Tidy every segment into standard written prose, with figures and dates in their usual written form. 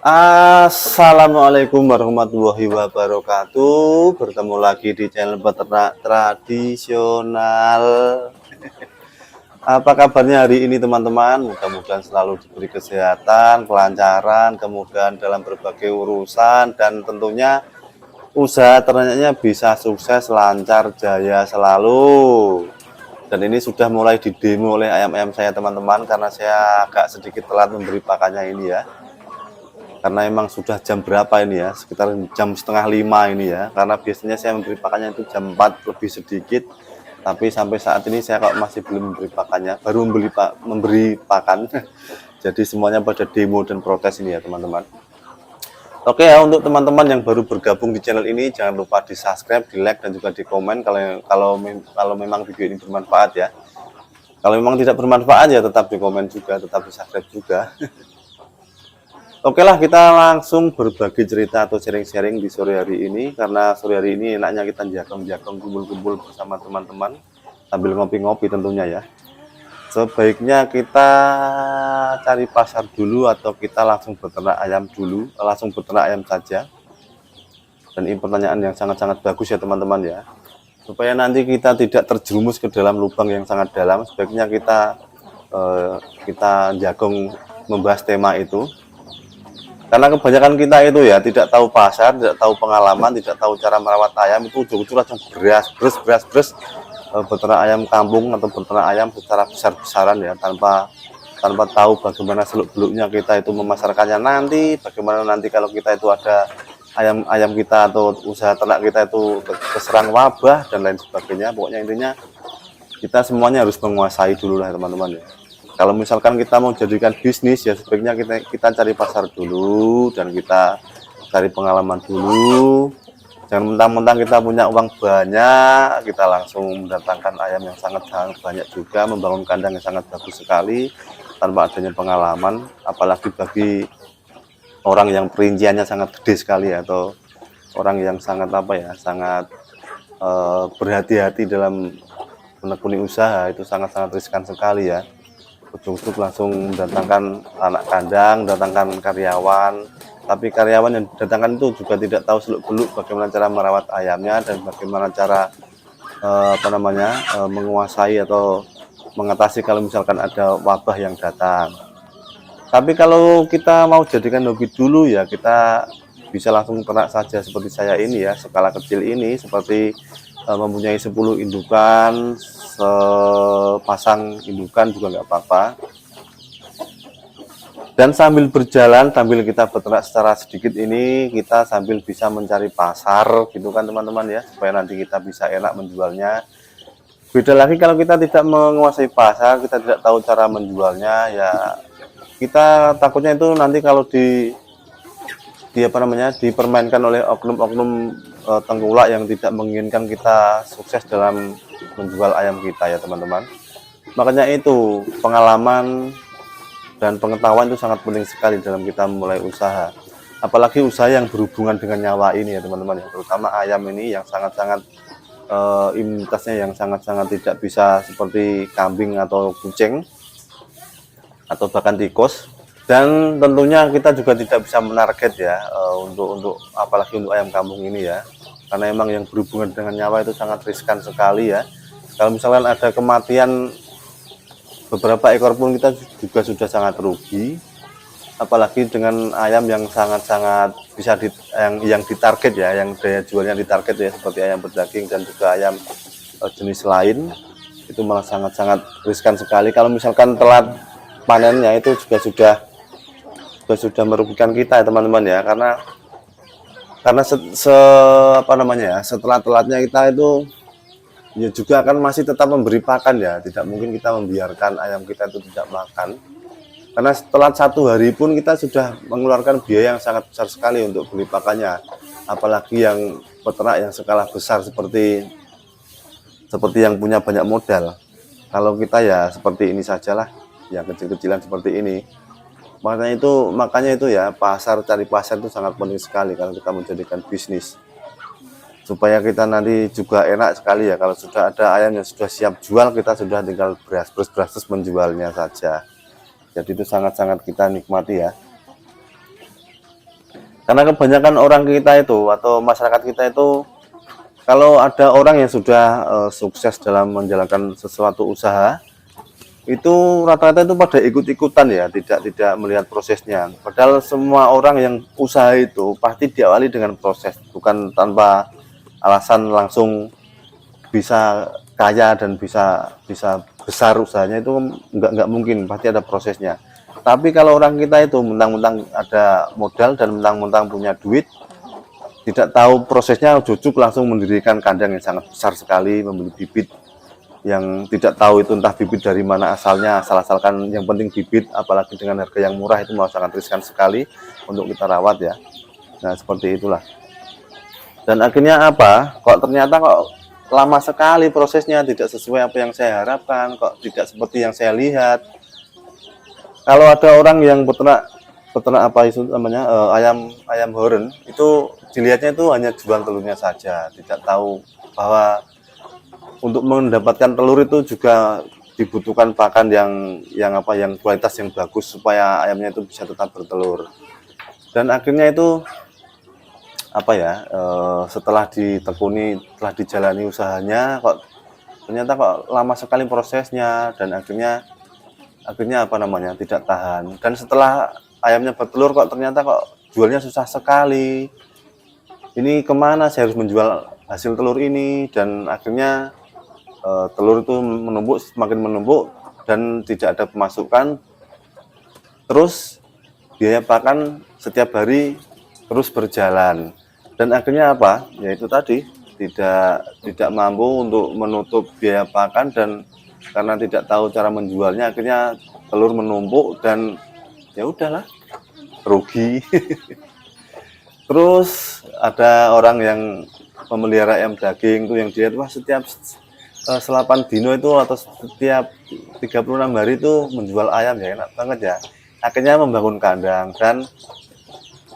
Assalamualaikum warahmatullahi wabarakatuh. Bertemu lagi di channel peternak tradisional. Apa kabarnya hari ini teman-teman? Mudah-mudahan selalu diberi kesehatan, kelancaran, kemudahan dalam berbagai urusan, dan tentunya usaha ternaknya bisa sukses, lancar, jaya selalu. Dan ini sudah mulai didemo oleh ayam-ayam saya teman-teman, karena saya agak sedikit telat memberi pakannya ini ya. Karena emang sudah jam berapa ini ya, sekitar jam setengah 5 ini ya, karena biasanya saya memberi pakannya itu jam 4 lebih sedikit, tapi sampai saat ini saya kok masih belum memberi pakannya, baru memberi pakan. Jadi semuanya pada demo dan protes ini ya teman-teman. Oke ya, untuk teman-teman yang baru bergabung di channel ini, jangan lupa di subscribe, di like, dan juga di komen kalau memang video ini bermanfaat ya. Kalau memang tidak bermanfaat ya tetap di komen juga, tetap di subscribe juga. Oke lah, kita langsung berbagi cerita atau sharing-sharing di sore hari ini, karena sore hari ini enaknya kita jakong-jakong, kumpul-kumpul bersama teman-teman sambil ngopi-ngopi tentunya ya. Sebaiknya kita cari pasar dulu atau kita langsung beternak ayam dulu, langsung beternak ayam saja. Dan ini pertanyaan yang sangat-sangat bagus ya teman-teman ya. Supaya nanti kita tidak terjerumus ke dalam lubang yang sangat dalam, sebaiknya kita jagong membahas tema itu. Karena kebanyakan kita itu ya tidak tahu pasar, tidak tahu pengalaman, tidak tahu cara merawat ayam, itu ujung-ujung langsung beras beternak ayam kampung atau beternak ayam secara besar-besaran ya, tanpa tahu bagaimana seluk-beluknya kita itu memasarkannya nanti, bagaimana nanti kalau kita itu ada ayam kita atau usaha ternak kita itu keserang wabah dan lain sebagainya. Pokoknya intinya kita semuanya harus menguasai dulu lah teman-teman ya. Kalau misalkan kita mau jadikan bisnis ya sebaiknya kita cari pasar dulu dan kita cari pengalaman dulu. Jangan mentang-mentang kita punya uang banyak kita langsung mendatangkan ayam yang sangat banyak juga, membangun kandang yang sangat bagus sekali tanpa adanya pengalaman, apalagi bagi orang yang perinciannya sangat gede sekali atau orang yang sangat sangat berhati-hati dalam menekuni usaha, itu sangat-sangat riskan sekali ya. Ujuk-ujuk langsung mendatangkan anak kandang, datangkan karyawan, tapi karyawan yang didatangkan itu juga tidak tahu seluk-beluk bagaimana cara merawat ayamnya dan bagaimana cara menguasai atau mengatasi kalau misalkan ada wabah yang datang. Tapi kalau kita mau jadikan hobi dulu ya kita bisa langsung ternak saja seperti saya ini ya, skala kecil ini, seperti mempunyai 10 indukan, sepasang indukan juga nggak apa-apa. Dan sambil berjalan, sambil kita beternak secara sedikit ini, kita sambil bisa mencari pasar gitu kan teman-teman ya, supaya nanti kita bisa enak menjualnya. Beda lagi kalau kita tidak menguasai pasar, kita tidak tahu cara menjualnya ya, kita takutnya itu nanti kalau dipermainkan oleh oknum-oknum tengkulak yang tidak menginginkan kita sukses dalam menjual ayam kita ya teman-teman. Makanya itu pengalaman dan pengetahuan itu sangat penting sekali dalam kita memulai usaha, apalagi usaha yang berhubungan dengan nyawa ini ya teman-teman ya, terutama ayam ini yang sangat-sangat imunitasnya yang sangat-sangat tidak bisa seperti kambing atau kucing atau bahkan tikus. Dan tentunya kita juga tidak bisa menarget ya untuk apalagi untuk ayam kampung ini ya, karena emang yang berhubungan dengan nyawa itu sangat riskan sekali ya. Kalau misalkan ada kematian beberapa ekor pun kita juga sudah sangat rugi, apalagi dengan ayam yang sangat-sangat bisa yang ditarget ya, yang daya jualnya ditarget ya, seperti ayam berdaging dan juga ayam jenis lain, itu malah sangat-sangat riskan sekali. Kalau misalkan telat panennya itu juga sudah merugikan kita ya teman-teman ya, karena setelah telatnya kita itu ya juga akan masih tetap memberi pakan ya, tidak mungkin kita membiarkan ayam kita itu tidak makan, karena setelah 1 hari pun kita sudah mengeluarkan biaya yang sangat besar sekali untuk beli pakannya, apalagi yang peternak yang skala besar seperti yang punya banyak modal. Kalau kita ya seperti ini sajalah, yang kecil-kecilan seperti ini. Makanya itu ya, cari pasar itu sangat penting sekali kalau kita menjadikan bisnis, supaya kita nanti juga enak sekali ya, kalau sudah ada ayam yang sudah siap jual, kita sudah tinggal beras menjualnya saja. Jadi itu sangat-sangat kita nikmati ya. Karena kebanyakan orang kita itu atau masyarakat kita itu, kalau ada orang yang sudah sukses dalam menjalankan sesuatu usaha, itu rata-rata itu pada ikut-ikutan ya, tidak melihat prosesnya. Padahal semua orang yang usaha itu pasti diawali dengan proses, bukan tanpa alasan langsung bisa kaya dan bisa bisa besar usahanya, itu nggak mungkin, pasti ada prosesnya. Tapi kalau orang kita itu mentang-mentang ada modal dan mentang-mentang punya duit, tidak tahu prosesnya, jujuk langsung mendirikan kandang yang sangat besar sekali, membeli bibit yang tidak tahu itu entah bibit dari mana asalnya, asal-asalkan yang penting bibit, apalagi dengan harga yang murah, itu mau sangat riskan sekali untuk kita rawat ya. Nah seperti itulah. Dan akhirnya apa? Kok ternyata kok lama sekali prosesnya, tidak sesuai apa yang saya harapkan, kok tidak seperti yang saya lihat. Kalau ada orang yang peternak peternak apa itu namanya, ayam horen, itu dilihatnya itu hanya jual telurnya saja, tidak tahu bahwa untuk mendapatkan telur itu juga dibutuhkan pakan yang kualitas yang bagus supaya ayamnya itu bisa tetap bertelur. Dan akhirnya itu apa ya, setelah ditekuni, setelah dijalani usahanya, kok ternyata kok lama sekali prosesnya, dan akhirnya apa namanya, tidak tahan. Dan setelah ayamnya bertelur, kok ternyata kok jualnya susah sekali. Ini kemana saya harus menjual hasil telur ini? Dan akhirnya telur itu menumpuk, semakin menumpuk, dan tidak ada pemasukan. Terus biaya pakan setiap hari terus berjalan. Dan akhirnya apa? Yaitu tadi, tidak mampu untuk menutup biaya pakan, dan karena tidak tahu cara menjualnya, akhirnya telur menumpuk dan ya udahlah, rugi. Terus ada orang yang memelihara ayam daging tuh, yang dia wah setiap 8 dino itu atau setiap 36 hari itu menjual ayam, ya enak banget ya. Akhirnya membangun kandang, dan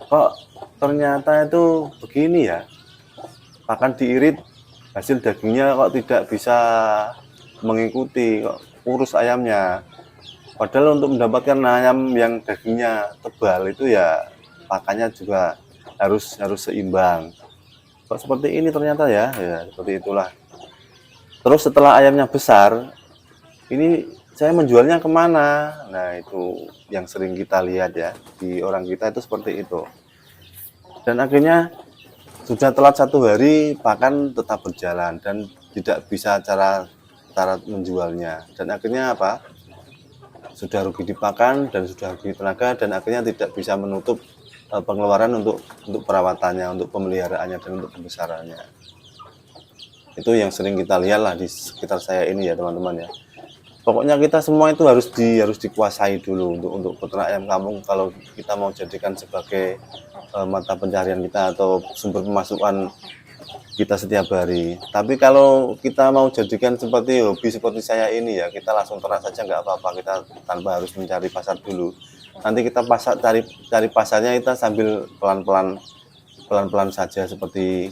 kok ternyata itu begini ya, pakan diirit, hasil dagingnya kok tidak bisa mengikuti, kok urus ayamnya. Padahal untuk mendapatkan ayam yang dagingnya tebal itu ya pakannya juga harus seimbang. Kok seperti ini ternyata ya, ya seperti itulah. Terus setelah ayamnya besar, ini saya menjualnya kemana? Nah itu yang sering kita lihat ya, di orang kita itu seperti itu. Dan akhirnya sudah telat 1 hari, pakan tetap berjalan dan tidak bisa cara menjualnya. Dan akhirnya apa? Sudah rugi di pakan dan sudah rugi tenaga, dan akhirnya tidak bisa menutup pengeluaran untuk perawatannya, untuk pemeliharaannya, dan untuk pembesarannya. Itu yang sering kita lihat lah di sekitar saya ini ya teman-teman ya. Pokoknya kita semua itu harus dikuasai dulu untuk peternak ayam kampung, kalau kita mau jadikan sebagai mata pencarian kita atau sumber pemasukan kita setiap hari. Tapi kalau kita mau jadikan seperti hobi seperti saya ini ya, kita langsung ternak saja nggak apa-apa, kita tanpa harus mencari pasar dulu. Nanti kita cari pasarnya, kita sambil pelan-pelan saja, seperti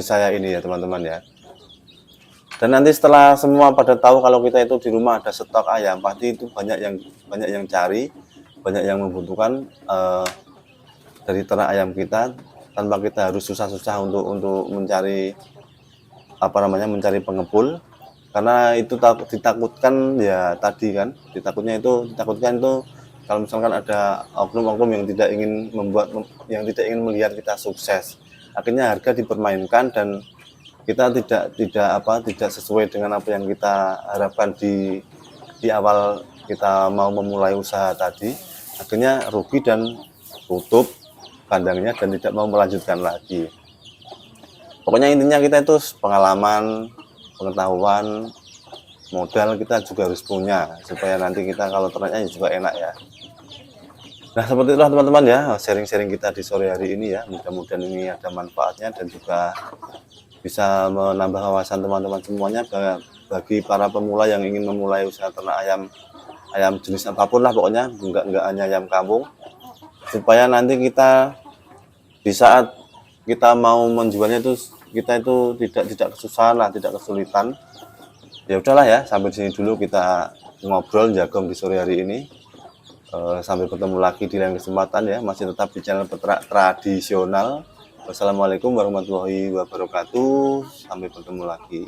saya ini ya teman-teman ya. Dan nanti setelah semua pada tahu kalau kita itu di rumah ada stok ayam, pasti itu banyak yang cari, banyak yang membutuhkan dari ternak ayam kita, tanpa kita harus susah-susah untuk mencari mencari pengepul. Karena itu ditakutkan ya tadi kan, ditakutkan itu kalau misalkan ada oknum-oknum yang tidak ingin melihat kita sukses, akhirnya harga dipermainkan, dan kita tidak sesuai dengan apa yang kita harapkan di awal kita mau memulai usaha tadi. Akhirnya rugi dan tutup kandangnya dan tidak mau melanjutkan lagi. Pokoknya intinya kita itu pengalaman, pengetahuan, modal kita juga harus punya, supaya nanti kita kalau ternaknya juga enak ya. Nah seperti itulah teman-teman ya, sharing-sharing kita di sore hari ini ya. Mudah-mudahan ini ada manfaatnya dan juga bisa menambah wawasan teman-teman semuanya, bagi para pemula yang ingin memulai usaha ternak ayam jenis apapun lah, pokoknya enggak hanya ayam kampung, supaya nanti kita di saat kita mau menjualnya itu kita itu tidak kesusahan lah, tidak kesulitan. Ya udahlah ya, sampai sini dulu kita ngobrol jagong di sore hari ini. Sampai bertemu lagi di lain kesempatan ya, masih tetap di channel peternak tradisional. Wassalamualaikum warahmatullahi wabarakatuh. Sampai bertemu lagi.